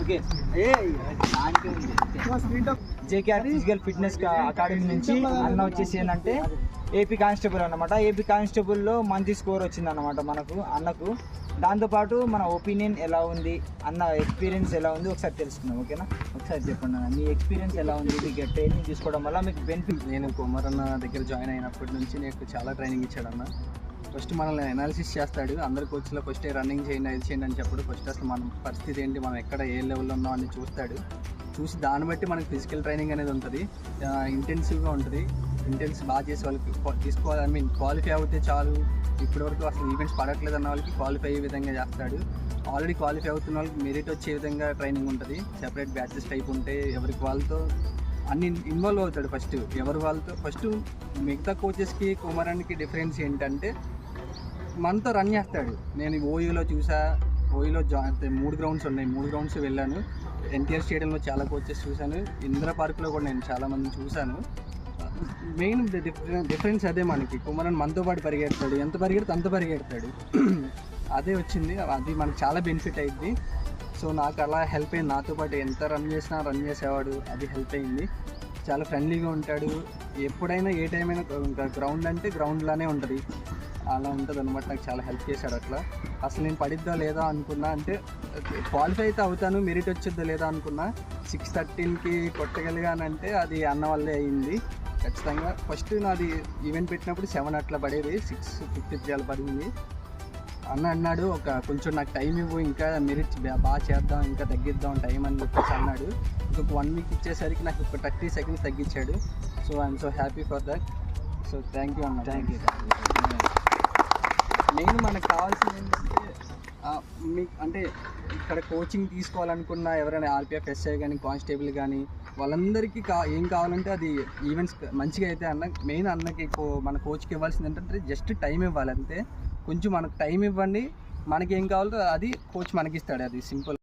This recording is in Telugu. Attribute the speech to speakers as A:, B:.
A: Okay. JKR physical fitness academy నుంచి అన్న వచ్చేసి ఏంటంటే ఏపీ కానిస్టేబుల్ అన్నమాట. ఏపీ కానిస్టేబుల్లో మంచి స్కోర్ వచ్చిందన్నమాట మనకు అన్నకు. దాంతోపాటు మన ఒపీనియన్ ఎలా ఉంది, అన్న ఎక్స్పీరియన్స్ ఎలా ఉంది ఒకసారి తెలుసుకుందాం. ఓకేనా, ఒకసారి చెప్పండి అన్న, మీ ఎక్స్పీరియన్స్ ఎలా ఉంది? మీకు ట్రైనింగ్ తీసుకోవడం వల్ల మీకు బెనిఫిట్?
B: నేను కుమారన్న దగ్గర జాయిన్ అయినప్పటి నుంచి నాకు చాలా ట్రైనింగ్ ఇచ్చాడన్న. ఫస్ట్ మనల్ని అనాలిసిస్ చేస్తాడు. అందరి కోచ్లో ఫస్ట్ రన్నింగ్ చేయండి, అది చేయండి అని చెప్పడు. ఫస్ట్ అసలు మన పరిస్థితి ఏంటి, మనం ఎక్కడ ఏ లెవెల్లో ఉన్నాం అని చూస్తాడు. చూసి దాన్ని బట్టి మనకి ఫిజికల్ ట్రైనింగ్ అనేది ఉంటుంది. ఇంటెన్సివ్గా ఉంటుంది. ఇంటెన్స్ బాగా చేసే వాళ్ళకి తీసుకోవాలి, ఐ మీన్ క్వాలిఫై అవుతే చాలు. ఇప్పటివరకు అసలు ఈవెంట్స్ పడట్లేదు అన్న వాళ్ళకి క్వాలిఫై అయ్యే విధంగా చేస్తాడు. ఆల్రెడీ క్వాలిఫై అవుతున్న వాళ్ళకి మెరిట్ వచ్చే విధంగా ట్రైనింగ్ ఉంటుంది. సెపరేట్ బ్యాచెస్ టైప్ ఉంటాయి. ఎవరికి వాళ్ళతో అన్ని ఇన్వాల్వ్ అవుతాడు. ఫస్ట్ ఎవరి వాళ్ళతో ఫస్ట్ మిగతా కోచెస్కి కుమారానికి డిఫరెన్స్ ఏంటంటే మనతో రన్ చేస్తాడు. నేను ఓయూలో చూసా, ఓయూలో 3 గ్రౌండ్స్ ఉన్నాయి. 3 గ్రౌండ్స్ వెళ్ళాను. ఎన్టీఆర్ స్టేడియంలో చాలా కోచెస్ చూశాను. ఇందిరా పార్క్లో కూడా నేను చాలామందిని చూశాను. మెయిన్ డిఫరెన్స్ అదే మనకి. కుమారన్ మనతో పాటు పరిగెడతాడు. ఎంత పరిగెడితే అంత పరిగెడతాడు. అదే వచ్చింది. అది మనకు చాలా బెనిఫిట్ అయింది. సో నాకు అలా హెల్ప్ అయింది. నాతో పాటు ఎంత రన్ చేసినా రన్ చేసేవాడు. అది హెల్ప్ అయింది. చాలా ఫ్రెండ్లీగా ఉంటాడు. ఎప్పుడైనా ఏ టైం అయినా గ్రౌండ్ అంటే గ్రౌండ్లానే ఉంటుంది. అలా ఉంటుంది అనమాట. నాకు చాలా హెల్ప్ చేశాడు అట్లా. అసలు నేను పడిద్దా లేదా అనుకున్నా, అంటే క్వాలిఫై అయితే అవుతాను, మెరిట్ వచ్చిద్దా లేదా అనుకున్నా. 6:13కి కొట్టగలిగానంటే అది అన్న వల్లే అయింది ఖచ్చితంగా. ఫస్ట్ నాది ఈవెంట్ పెట్టినప్పుడు 7 అట్లా పడేది, 6:53 అలా పడింది. అన్న అన్నాడు కొంచెం నాకు టైం ఇవ్వు, ఇంకా మెరిట్ బాగా చేద్దాం, ఇంకా తగ్గిద్దాం టైం అని చెప్పేసి అన్నాడు. ఇంకొక 1 వీక్ ఇచ్చేసరికి నాకు ఒక 30 seconds తగ్గించాడు. So I'm so happy for that. So thank you అన్న.
A: Thank you.
B: మెయిన్ మనకు కావాల్సింది ఏంటంటే మీకు అంటే ఇక్కడ కోచింగ్ తీసుకోవాలనుకున్న ఎవరైనా ఆర్పిఎఫ్, ఎస్ఐ కానీ, కానిస్టేబుల్ కానీ వాళ్ళందరికీ ఏం కావాలంటే అది ఈవెంట్స్ మంచిగా అయితే మెయిన్ అన్నకి మన కోచ్కి ఇవ్వాల్సింది ఏంటంటే జస్ట్ టైం ఇవ్వాలి అంతే. కొంచెం మనకు టైం ఇవ్వండి, మనకి ఏం కావాలో అది కోచ్ మనకి ఇస్తాడు. అది సింపుల్.